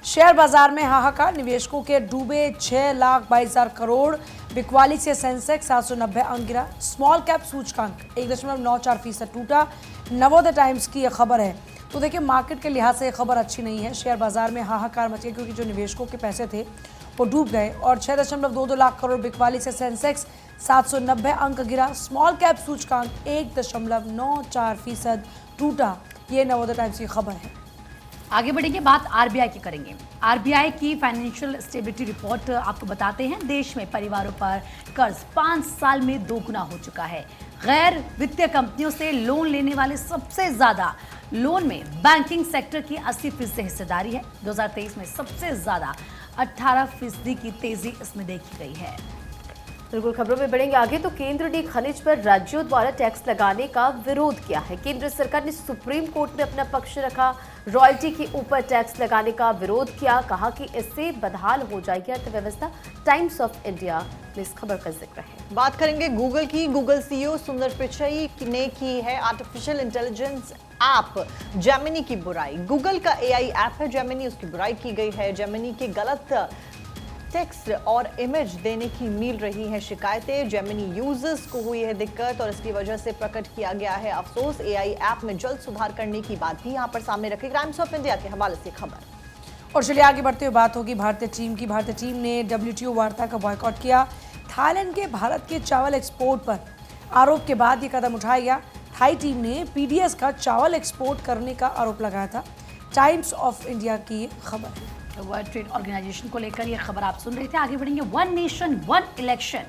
Share बाजार में हाहाकार, निवेशकों के डूबे 6,22,000 करोड़। बिकवाली से सेंसेक्स 790 अंक गिरा। स्मॉल कैप सूचकांक 1.94% टूटा। नवोदय टाइम्स की यह खबर है। तो देखिए, मार्केट के लिहाज से यह खबर अच्छी नहीं है। शेयर बाजार में हाहाकार मच गया क्योंकि जो निवेशकों के पैसे थे वो डूब गए और 6.22 लाख करोड़ बिकवाली से सेंसेक्स 790 अंक गिरा। स्मॉल कैप सूचकांक 1.94% टूटा। ये नवोदय टाइम्स की खबर है। आगे बढ़ेंगे, बात आरबीआई की करेंगे। आरबीआई की फाइनेंशियल स्टेबिलिटी रिपोर्ट आपको बताते हैं, देश में परिवारों पर कर्ज 5 साल में 2 गुना हो चुका है। गैर वित्तीय कंपनियों से लोन लेने वाले सबसे ज्यादा लोन में बैंकिंग सेक्टर की 80% हिस्सेदारी है। 2023 में सबसे ज्यादा 18% की तेजी इसमें देखी गई है। बिल्कुल, खबरों में बढ़ेंगे आगे। तो केंद्र ने खनिज पर राज्यों द्वारा टैक्स लगाने का विरोध किया है। केंद्र सरकार ने सुप्रीम कोर्ट में अपना पक्ष रखा, रॉयल्टी के ऊपर टैक्स लगाने का विरोध किया, कहा कि इससे बदहाल हो जाएगी अर्थव्यवस्था। टाइम्स ऑफ इंडिया में इस खबर का जिक्र है। बात करेंगे गूगल की। गूगल सीईओ सुंदर पिचई ने की है आर्टिफिशियल इंटेलिजेंस ऐप जेमिनी की बुराई। गूगल का एआई ऐप है जेमिनी, उसकी बुराई की गई है। जेमिनी के गलत टेक्स्ट और इमेज देने की मिल रही है शिकायतें। जेमिनी यूजर्स को हुई है दिक्कत और इसकी वजह से प्रकट किया गया है अफसोस। एआई ऐप में जल्द सुधार करने की बात भी यहां पर सामने रखी। टाइम्स ऑफ इंडिया के हवाले से खबर। और चलिए आगे बढ़ते हुए बात होगी भारतीय टीम की। भारतीय टीम ने WTO वार्ता का बॉयकॉट किया। थाईलैंड के भारत के चावल एक्सपोर्ट पर आरोप के बाद ये कदम उठाया गया। थाई टीम ने PDS का चावल एक्सपोर्ट करने का आरोप लगाया था। टाइम्स ऑफ इंडिया की खबर है। वर्ल्ड ट्रेड ऑर्गेनाइजेशन को लेकर ये खबर आप सुन रहे थे। आगे बढ़ेंगे, वन नेशन वन इलेक्शन।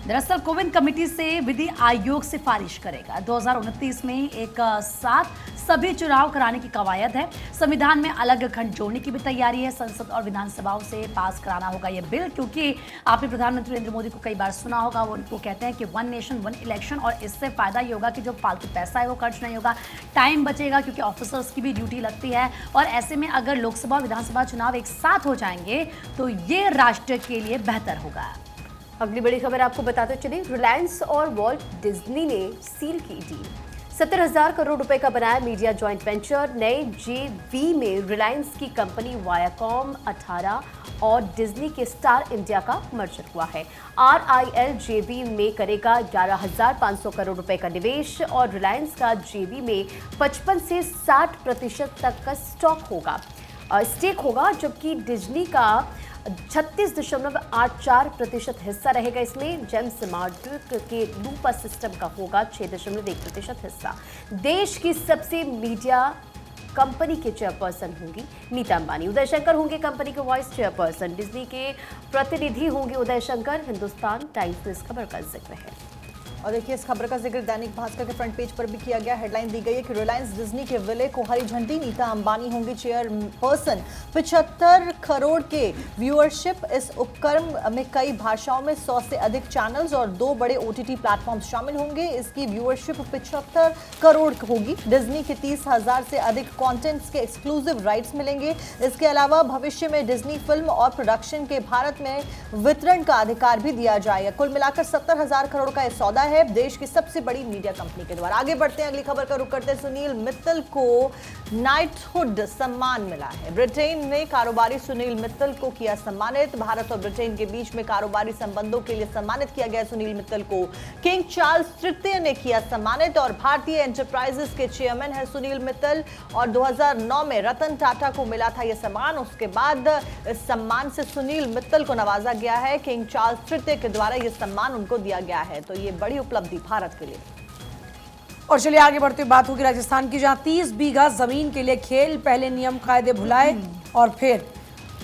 दरअसल कोविन कमेटी से विधि आयोग सिफारिश करेगा। 2029 में एक साथ सभी चुनाव कराने की कवायद है। संविधान में अलग खंड जोड़ने की भी तैयारी है। संसद और विधानसभाओं से पास कराना होगा ये बिल, क्योंकि आपने प्रधानमंत्री नरेंद्र मोदी को कई बार सुना होगा, वो उनको कहते हैं कि वन नेशन वन इलेक्शन, और इससे फायदा ये होगा कि जो फालतू पैसा है वो खर्च नहीं होगा, टाइम बचेगा क्योंकि ऑफिसर्स की भी ड्यूटी लगती है। और ऐसे में अगर लोकसभा और विधानसभा चुनाव एक साथ हो जाएंगे तो ये राष्ट्र के लिए बेहतर होगा। अगली बड़ी खबर आपको बताते चलिए, रिलायंस और वॉल्ट डिज्नी ने सील की डील। 70,000 करोड़ रुपए का बनाया मीडिया जॉइंट वेंचर। नए JV में रिलायंस की कंपनी वायाकॉम 18 और डिज्नी के स्टार इंडिया का मर्जर हुआ है। RIL JV में करेगा 11,500 करोड़ रुपए का निवेश और रिलायंस का JV में 55 से 60% तक का स्टेक होगा, जबकि डिज्नी का 36.84% हिस्सा रहेगा। इसमें जेम्स मार्ड्रिक के लूपा सिस्टम का होगा 6.1% हिस्सा। देश की सबसे मीडिया कंपनी के चेयरपर्सन होंगी नीता अंबानी। उदय शंकर होंगे कंपनी के वाइस चेयरपर्सन। डिज्नी के प्रतिनिधि होंगे उदय शंकर। हिंदुस्तान टाइम्स में इस खबर का जिक्र है। और देखिए, इस खबर का जिक्र दैनिक भास्कर के फ्रंट पेज पर भी किया गया। हेडलाइन दी गई है कि रिलायंस डिज्नी के विलय को हरी झंडी। नीता अंबानी होंगी चेयरपर्सन। 75 करोड़ के व्यूअरशिप। इस उपक्रम में कई भाषाओं में 100 से अधिक चैनल्स और 2 बड़े OTT प्लेटफॉर्म्स शामिल होंगे। इसकी व्यूअरशिप 75 करोड़ होगी। डिज्नी के 30,000 से अधिक कंटेंट्स के एक्सक्लूसिव राइट्स मिलेंगे। इसके अलावा भविष्य में डिज्नी फिल्म और प्रोडक्शन के भारत में वितरण का अधिकार भी दिया जाएगा। कुल मिलाकर 70,000 करोड़ का यह सौदा है देश की सबसे बड़ी मीडिया कंपनी के द्वारा। आगे बढ़ते हैं, अगली खबर का रुख करते हैं। सुनील मित्तल को नाइटहुड सम्मान मिला है। ब्रिटेन ने कारोबारी सुनील मित्तल को किया सम्मानित। भारत और ब्रिटेन के बीच में कारोबारी संबंधों के लिए सम्मानित किया गया सुनील मित्तल को। किंग चार्ल्स तृतीय ने किया सम्मानित और भारतीय एंटरप्राइजेस के चेयरमैन है सुनील मित्तल। और 2009 में रतन टाटा को मिला था यह सम्मान। उसके बाद इस सम्मान से सुनील मित्तल को नवाजा गया है। किंग चार्ल्स तृतीय के द्वारा यह सम्मान उनको दिया गया है, तो ये बड़ी उपलब्धि भारत के लिए। और चलिए आगे बढ़ते हुए बात होगी राजस्थान की, जहां 30 बीघा जमीन के लिए खेल। पहले नियम कायदे भुलाए और फिर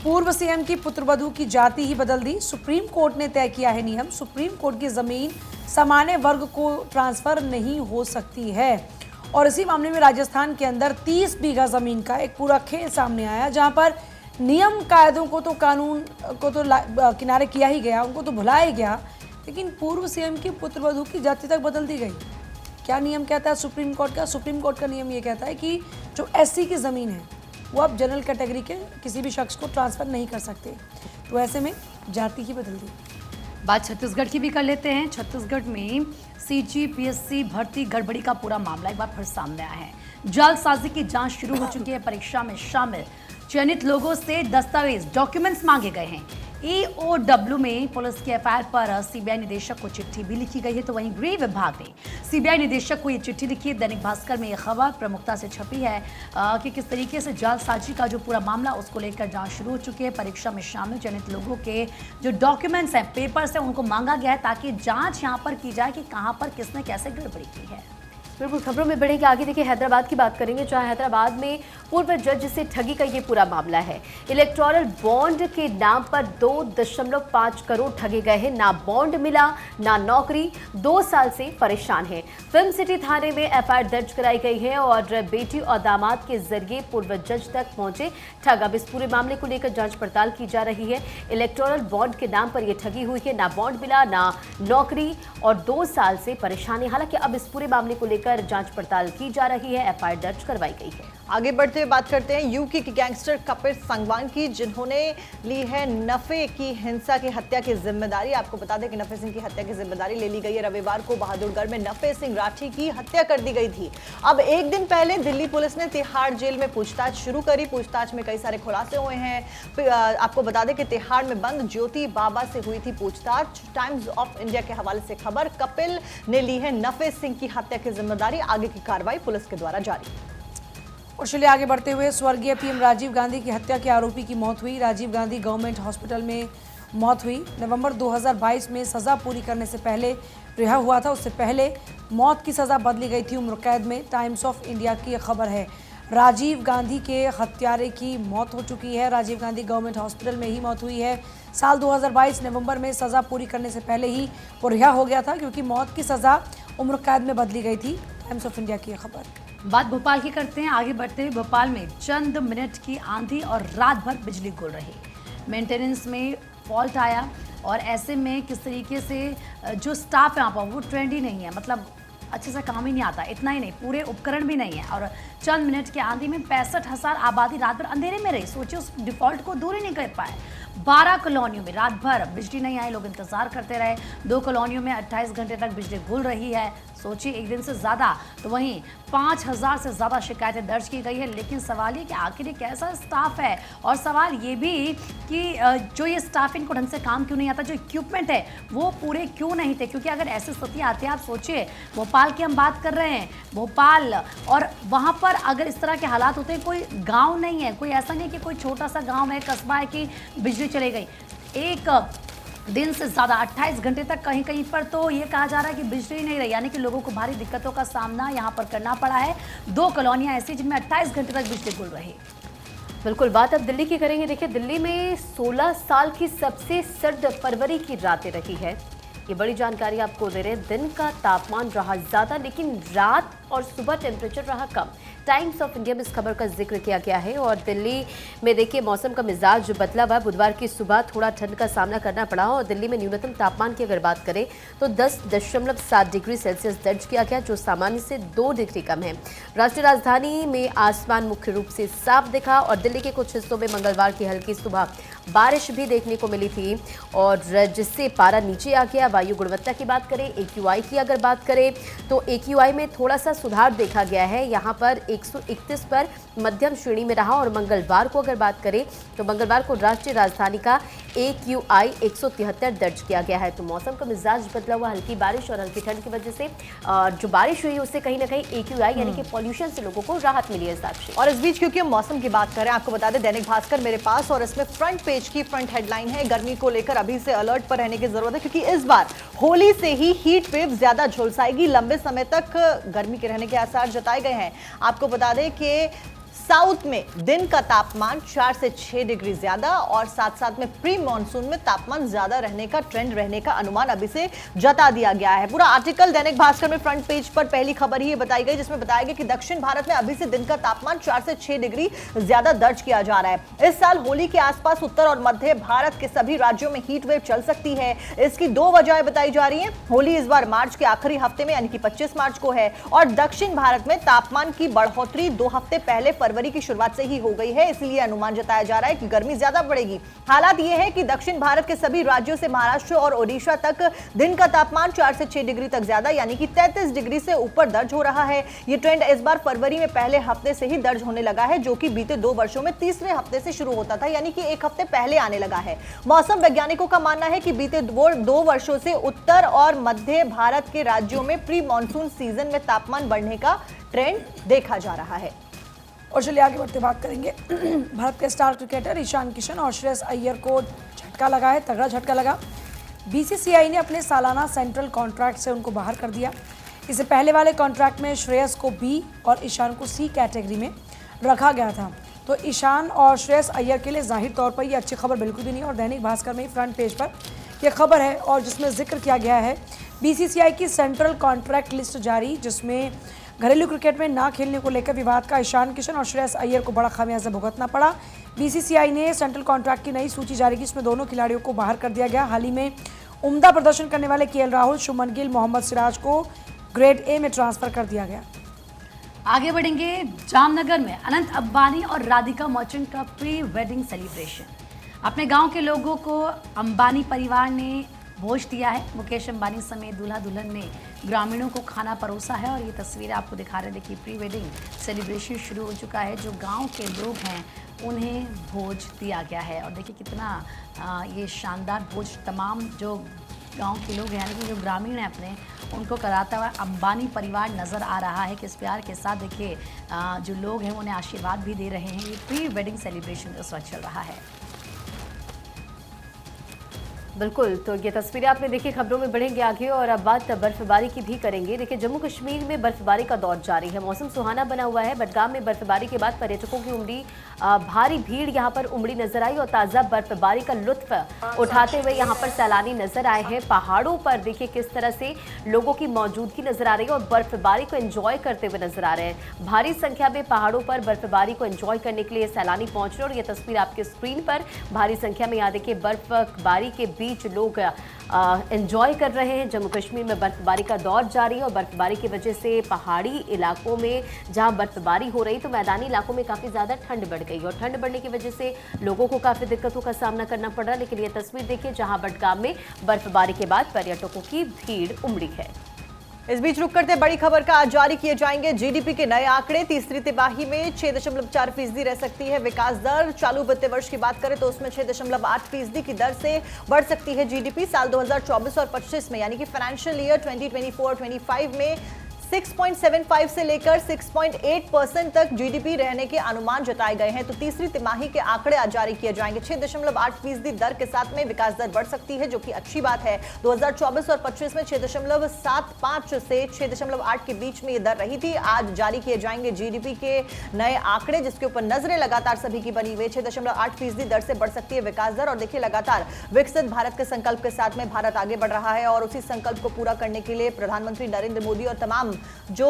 पूर्व CM की पुत्रवधू की जाति ही बदल दी। सुप्रीम कोर्ट ने तय किया है नियम। सुप्रीम कोर्ट की जमीन सामान्य वर्ग को ट्रांसफर नहीं हो सकती है। और इसी मामले में राजस्थान के अंदर 30 बीघा जमीन का एक पूरा खेल सामने आया, जहां पर नियम कायदों को तो कानून को तो किनारे किया ही गया, उनको तो भुलाया गया, लेकिन पूर्व CM की पुत्रवधू की जाति तक बदल दी गई। क्या नियम कहता है सुप्रीम कोर्ट का? सुप्रीम कोर्ट का नियम ये कहता है कि जो SC की ज़मीन है वो आप जनरल कैटेगरी के किसी भी शख्स को ट्रांसफ़र नहीं कर सकते, तो ऐसे में जाति ही बदल दी। बात छत्तीसगढ़ की भी कर लेते हैं। छत्तीसगढ़ में CGPSC भर्ती गड़बड़ी का पूरा मामला एक बार फिर सामने आया है। जालसाजी की जांच शुरू हो चुकी है। परीक्षा में शामिल चयनित लोगों से दस्तावेज डॉक्यूमेंट्स मांगे गए हैं। EOW में पुलिस की एफआईआर पर सीबीआई निदेशक को चिट्ठी भी लिखी गई है। तो वहीं गृह विभाग ने सीबीआई निदेशक को ये चिट्ठी लिखी है। दैनिक भास्कर में यह खबर प्रमुखता से छपी है कि किस तरीके से जालसाजी का जो पूरा मामला उसको लेकर जांच शुरू हो चुकी है। परीक्षा में शामिल चयनित लोगों के जो डॉक्यूमेंट्स हैं, पेपर्स हैं, उनको मांगा गया है ताकि जांच यहां पर की जाए कि कहां पर किसने कैसे गड़बड़ी की है। बिल्कुल, खबरों में बढ़ेंगे आगे। देखिए, हैदराबाद की बात करेंगे, जहां हैदराबाद में पूर्व जज से ठगी का ये पूरा मामला है। इलेक्टोरल बॉन्ड के नाम पर 2.5 करोड़ ठगे गए हैं। ना बॉन्ड मिला, ना नौकरी, 2 साल से परेशान है। फिल्म सिटी थाने में एफआईआर दर्ज कराई गई है और बेटी और दामाद के जरिए पूर्व जज तक पहुंचे ठग। अब इस पूरे मामले को लेकर जांच पड़ताल की जा रही है। इलेक्टोरल बॉन्ड के नाम पर यह ठगी हुई है। ना बॉन्ड मिला, ना नौकरी और 2 साल से परेशानी। हालांकि अब इस पूरे मामले को लेकर जांच पड़ताल की जा रही है। एफआईआर दर्ज करवाई गई है। आगे बढ़ते हुए बात करते हैं यूके की गैंगस्टर कपिल संगवान की, जिन्होंने ली है नफे की हिंसा की हत्या की जिम्मेदारी। आपको बता दें कि नफे सिंह की हत्या की जिम्मेदारी ले ली गई है। रविवार को बहादुरगढ़ में नफे सिंह राठी की हत्या कर दी गई थी। अब एक दिन पहले दिल्ली पुलिस ने तिहाड़ जेल में पूछताछ शुरू करी। पूछताछ में कई सारे खुलासे हुए हैं। आपको बता दें कि तिहाड़ में बंद ज्योति बाबा से हुई थी पूछताछ। टाइम्स ऑफ इंडिया के हवाले से खबर, कपिल ने ली है नफे सिंह की हत्या की जिम्मेदारी। आगे की कार्रवाई पुलिस के द्वारा जारी। और चलिए आगे बढ़ते हुए, स्वर्गीय पीएम राजीव गांधी की हत्या के आरोपी की मौत हुई। राजीव गांधी गवर्नमेंट हॉस्पिटल में मौत हुई। नवंबर 2022 में सज़ा पूरी करने से पहले रिहा हुआ था। उससे पहले मौत की सज़ा बदली गई थी उम्र कैद में। टाइम्स ऑफ इंडिया की यह खबर है। राजीव गांधी के हत्यारे की मौत हो चुकी है। राजीव गांधी गवर्नमेंट हॉस्पिटल में ही मौत हुई है। साल 2022 नवंबर में सज़ा पूरी करने से पहले ही वो रिहा हो गया था, क्योंकि मौत की सज़ा उम्र कैद में बदली गई थी। टाइम्स ऑफ इंडिया की यह खबर। बात भोपाल की करते हैं। आगे बढ़ते हुए, भोपाल में चंद मिनट की आंधी और रात भर बिजली गुल रही। मेंटेनेंस में फॉल्ट आया और ऐसे में किस तरीके से जो स्टाफ है वहाँ पर वो ट्रेंड ही नहीं है, मतलब अच्छे से काम ही नहीं आता। इतना ही नहीं, पूरे उपकरण भी नहीं है। और चंद मिनट की आंधी में 65,000 आबादी रात भर अंधेरे में रही। सोचिए, उस डिफॉल्ट को दूर ही नहीं कर पाए। 12 कॉलोनियों में रात भर बिजली नहीं आई, लोग इंतजार करते रहे। 2 कॉलोनियों में 28 घंटे तक बिजली गुल रही है। सोचिए, एक दिन से ज़्यादा। तो वहीं 5,000 से ज़्यादा शिकायतें दर्ज की गई है। लेकिन सवाल ये कि आखिर ये कैसा स्टाफ है, और सवाल ये भी कि जो ये स्टाफ इनको ढंग से काम क्यों नहीं आता, जो इक्विपमेंट है वो पूरे क्यों नहीं थे। क्योंकि अगर ऐसी स्थिति आती है, आप सोचिए, भोपाल की हम बात कर रहे हैं, भोपाल, और वहाँ पर अगर इस तरह के हालात होते हैं, कोई गाँव नहीं है, कोई ऐसा नहीं कि कोई छोटा सा गाँव है, कस्बा है कि बिजली चली गई। एक दिन से ज़्यादा 28 घंटे तक कहीं कहीं पर तो ये कहा जा रहा है कि बिजली नहीं रही, यानी कि लोगों को भारी दिक्कतों का सामना यहाँ पर करना पड़ा है। 2 कॉलोनियाँ ऐसी जिनमें 28 घंटे तक बिजली गुल रही। बिल्कुल, बात अब दिल्ली की करेंगे। देखिए, दिल्ली में 16 साल की सबसे सर्द फरवरी की रातें रही है। ये बड़ी जानकारी आपको दे रहे हैं। दिन का तापमान रहा ज़्यादा, लेकिन रात और सुबह टेम्परेचर रहा कम। टाइम्स ऑफ इंडिया में इस खबर का जिक्र किया गया है। और दिल्ली में देखिए, मौसम का मिजाज बदला हुआ। बुधवार की सुबह थोड़ा ठंड का सामना करना पड़ा और दिल्ली में न्यूनतम तापमान की अगर बात करें तो 10.7 डिग्री सेल्सियस दर्ज किया गया, जो सामान्य से 2 डिग्री कम है। राष्ट्रीय राजधानी में आसमान मुख्य रूप से साफ दिखा और दिल्ली के कुछ हिस्सों में मंगलवार की हल्की सुबह बारिश भी देखने को मिली थी, और जिससे पारा नीचे आ गया। वायु गुणवत्ता की बात करें, AQI की अगर बात करें तो AQI में थोड़ा सा सुधार देखा गया है। यहाँ पर 131 पर मध्यम श्रेणी में रहा। और मंगलवार को अगर बात करें तो मंगलवार को राष्ट्रीय राजधानी का AQI 173 दर्ज किया गया है। तो मौसम का मिजाज बदला हुआ, हल्की बारिश और हल्की ठंड की वजह से जो बारिश हुई उससे कहीं ना कहीं AQI यानी कि पॉल्यूशन से लोगों को राहत मिली है। साक्षी, और इस बीच क्योंकि हम मौसम की बात करें, आपको बता दें दैनिक भास्कर मेरे पास, और इसमें फ्रंट पेज की फ्रंट हेडलाइन है, गर्मी को लेकर अभी से अलर्ट पर रहने की जरूरत है, क्योंकि इस बार होली से ही हीट वेव ज्यादा झुलसाएगी। लंबे समय तक गर्मी के रहने के आसार जताए गए हैं। आपको बता दें कि साउथ में दिन का तापमान 4 से 6 डिग्री ज्यादा और साथ साथ में प्री मॉनसून में तापमान ज्यादा रहने का ट्रेंड रहने का अनुमान अभी से जता दिया गया है। पूरा आर्टिकल दैनिक भास्कर में फ्रंट पेज पर पहली खबर ही बताई गई, जिसमें बताया गया कि दक्षिण भारत में अभी से दिन का तापमान 4 से 6 डिग्री ज्यादा दर्ज किया जा रहा है। इस साल होली के आसपास उत्तर और मध्य भारत के सभी राज्यों में हीट वेव चल सकती है। इसकी 2 वजहें बताई जा रही है। होली इस बार मार्च के आखिरी हफ्ते में यानी कि 25 मार्च को है, और दक्षिण भारत में तापमान की बढ़ोतरी 2 हफ्ते पहले फरवरी की शुरुआत से ही हो गई है, इसलिए अनुमान जताया जा रहा है कि गर्मी ज्यादा बढ़ेगी। हालात ये है कि दक्षिण भारत के सभी राज्यों से महाराष्ट्र और ओडिशा तक दिन का तापमान 4 से 6 डिग्री तक ज्यादा यानी कि 33 डिग्री से ऊपर दर्ज हो रहा है। ये ट्रेंड इस बार फरवरी में पहले हफ्ते से ही दर्ज होने लगा है, जो कि बीते 2 वर्षों में तीसरे हफ्ते से शुरू होता था, यानी कि एक हफ्ते पहले आने लगा है। मौसम वैज्ञानिकों का मानना है कि बीते 2 वर्षों से उत्तर और मध्य भारत के राज्यों में प्री मॉनसून सीजन में तापमान बढ़ने का ट्रेंड देखा जा रहा है। और चलिए आगे बढ़ते बात करेंगे भारत के स्टार क्रिकेटर ईशान किशन और श्रेयस अय्यर को झटका लगा है, तगड़ा झटका लगा। बीसीसीआई ने अपने सालाना सेंट्रल कॉन्ट्रैक्ट से उनको बाहर कर दिया। इससे पहले वाले कॉन्ट्रैक्ट में श्रेयस को बी और ईशान को सी कैटेगरी में रखा गया था। तो ईशान और श्रेयस अय्यर के लिए जाहिर तौर पर यह अच्छी खबर बिल्कुल भी नहीं है और दैनिक भास्कर में फ्रंट पेज पर यह खबर है और जिसमें जिक्र किया गया है बीसीसीआई की सेंट्रल कॉन्ट्रैक्ट लिस्ट जारी, जिसमें घरेलू क्रिकेट में ना खेलने को लेकर विवाद का ईशान किशन और श्रेयस अय्यर को बड़ा खामियाजा भुगतना पड़ा। बीसीसीआई ने सेंट्रल कॉन्ट्रैक्ट की नई सूची जारी की, इसमें दोनों खिलाड़ियों को बाहर कर दिया गया। हाल ही में उम्दा प्रदर्शन करने वाले केएल राहुल, शुभमन गिल, मोहम्मद सिराज को ग्रेड ए में ट्रांसफर कर दिया गया। आगे बढ़ेंगे जामनगर में अनंत अंबानी और राधिका मर्चेंट का प्री वेडिंग सेलिब्रेशन। अपने गांव के लोगों को अंबानी परिवार ने भोज दिया है। मुकेश अंबानी समेत दूल्हा दुल्हन ने ग्रामीणों को खाना परोसा है और ये तस्वीरें आपको दिखा रहे, देखिए प्री वेडिंग सेलिब्रेशन शुरू हो चुका है। जो गांव के लोग हैं उन्हें भोज दिया गया है और देखिए कितना ये शानदार भोज तमाम जो गांव के लोग हैं, यानी कि जो ग्रामीण हैं अपने, उनको कराता हुआ अंबानी परिवार नज़र आ रहा है। किस प्यार के साथ देखिए जो लोग हैं उन्हें आशीर्वाद भी दे रहे हैं। ये प्री वेडिंग सेलिब्रेशन इस वक्त चल रहा है। बिल्कुल, तो ये तस्वीरें आपने देखी। खबरों में बढ़ेंगे आगे और अब बात बर्फबारी की भी करेंगे। देखिए जम्मू कश्मीर में बर्फबारी का दौर जारी है, मौसम सुहाना बना हुआ है। बडगाम में बर्फबारी के बाद पर्यटकों की उमड़ी भारी भीड़ यहाँ पर उमड़ी नजर आई और ताज़ा बर्फबारी का लुत्फ उठाते हुए यहाँ पर सैलानी नजर आए हैं। पहाड़ों पर देखिए किस तरह से लोगों की मौजूदगी नजर आ रही है और बर्फबारी को एंजॉय करते हुए नजर आ रहे हैं। भारी संख्या में पहाड़ों पर बर्फबारी को एंजॉय करने के लिए सैलानी पहुंच रहे हैं और ये तस्वीर आपके स्क्रीन पर भारी संख्या में यहाँ देखिए बर्फबारी के बीच लोग एंजॉय कर रहे हैं। जम्मू कश्मीर में बर्फबारी का दौर जारी है और बर्फबारी की वजह से पहाड़ी इलाकों में जहां बर्फबारी हो रही तो मैदानी इलाकों में काफ़ी ज़्यादा ठंड बढ़ गई और ठंड बढ़ने की वजह से लोगों को काफ़ी दिक्कतों का सामना करना पड़ रहा है। लेकिन ये तस्वीर देखिए जहां बडगाम में बर्फबारी के बाद पर्यटकों की भीड़ उमड़ी है। इस बीच रुक करते बड़ी खबर का आज जारी किए जाएंगे जीडीपी के नए आंकड़े। तीसरी तिमाही में 6.4% रह सकती है विकास दर। चालू वित्तीय वर्ष की बात करें तो उसमें 6.8% की दर से बढ़ सकती है जीडीपी। साल 2024 और 25 में यानी कि फाइनेंशियल ईयर 2024-25 में 6.75 से लेकर 6.8% तक जीडीपी रहने के अनुमान जताए गए हैं। तो तीसरी तिमाही के आंकड़े आज जारी किए जाएंगे। 6.8% दर के साथ में विकास दर बढ़ सकती है, जो कि अच्छी बात है। 2024 और 25 में 6.75 से 6.8 के बीच में ये दर रही थी। आज जारी किए जाएंगे जीडीपी के नए आंकड़े, जिसके ऊपर नजरें लगातार सभी की बनी हुई। 6.8% दर से बढ़ सकती है विकास दर। और देखिए लगातार विकसित भारत के संकल्प के साथ में भारत आगे बढ़ रहा है और उसी संकल्प को पूरा करने के लिए प्रधानमंत्री नरेंद्र मोदी और तमाम जो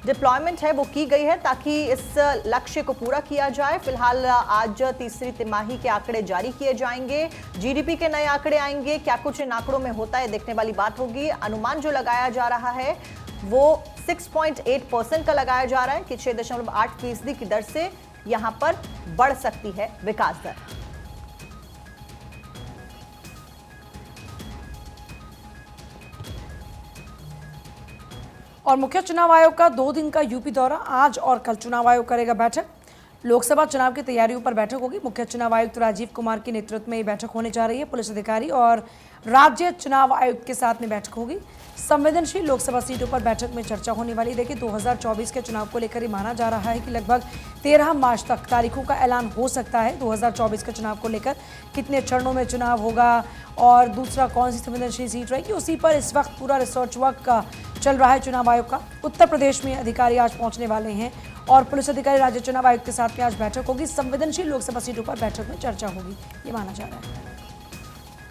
डिप्लॉयमेंट है वो की गई है ताकि इस लक्ष्य को पूरा किया जाए। फिलहाल आज तीसरी तिमाही के आंकड़े जारी किए जाएंगे, जीडीपी के नए आंकड़े आएंगे। क्या कुछ इन आंकड़ों में होता है देखने वाली बात होगी। अनुमान जो लगाया जा रहा है वो 6.8% का लगाया जा रहा है कि 6.8% की दर से यहां पर बढ़ सकती है विकास दर। और मुख्य चुनाव आयोग का 2 दिन का यूपी दौरा। आज और कल चुनाव आयोग करेगा बैठक। लोकसभा चुनाव की तैयारियों पर बैठक होगी। मुख्य चुनाव आयुक्त राजीव कुमार की नेतृत्व में ये बैठक होने जा रही है। पुलिस अधिकारी और राज्य चुनाव आयुक्त के साथ में बैठक होगी। संवेदनशील लोकसभा सीटों पर बैठक में चर्चा होने वाली। देखिए 2024 के चुनाव को लेकर ये माना जा रहा है कि लगभग 13 मार्च तक तारीखों का ऐलान हो सकता है। 2024 के चुनाव को लेकर कितने चरणों में चुनाव होगा और दूसरा कौन सी संवेदनशील सीट रहेगी, उसी पर इस वक्त पूरा रिसर्च वर्क चल रहा है चुनाव आयोग का। उत्तर प्रदेश में अधिकारी आज पहुंचने वाले हैं और पुलिस अधिकारी राज्य चुनाव आयुक्त के साथ में आज बैठक होगी। संवेदनशील लोकसभा सीटों पर बैठक में चर्चा होगी, ये माना जा रहा है।